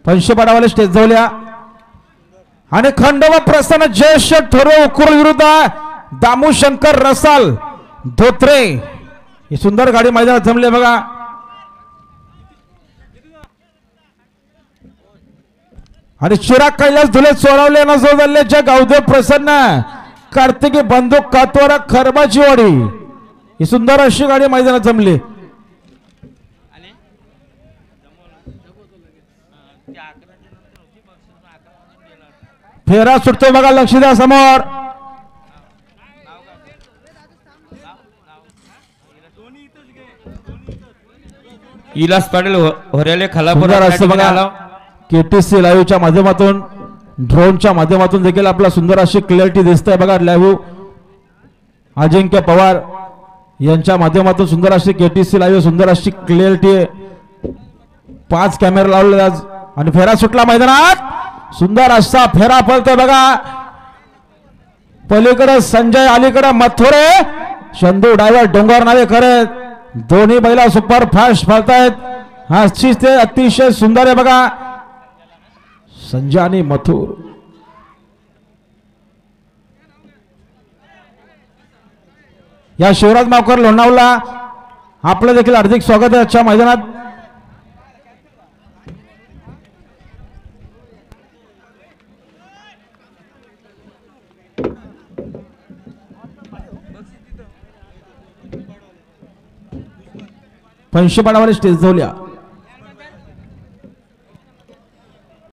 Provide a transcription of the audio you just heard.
पंचपाडावाले stage जाऊल्या आणि खंडोबा प्रसन्न जयेश थोरे उकुर विरुद्ध दामू शंकर रसाल धोत्रे ही सुंदर गाडी मैदानात जमले बघा। आणि चिराग कैलास धुले चोरवले नजोदल्लेच्या गावदेव प्रसन्न कार्तिकी बंदूक कातवारा खरबाची वाडी ही सुंदर अशी गाडी मैदानात जमली। फेरा सुटतो बघा, लक्ष द्या समोर। इलास पाटील होऱ्याले खालापूर बघा केटीसी लाईव्हच्या माध्यमातून ड्रोनच्या माध्यमातून देखील आपला सुंदर अशी क्लिअरिटी दिसते बघा। लाईव्ह अजिंक्य पवार यांच्या माध्यमातून सुंदर अशी केटीसी लाईव्ह सुंदर अशी क्लिअरिटी 5 कॅमेरा लावले आज आणि फेरा सुटला मैदानात। सुंदर असा फेरा पळतोय बघा। पलीकडे संजय अलीकडे मथुरे चंदू ड्रायव्हर डोंगर नावे करत दोन्ही बैला सुपर फास्ट पळतायत। हा ते अतिशय सुंदर आहे बघा संजय आणि मथुर। या शिवराज मावकर लोणावळा आपलं देखील हार्दिक स्वागत आहे आजच्या मैदानात। पंचपाडावाले स्टेज जाऊल्या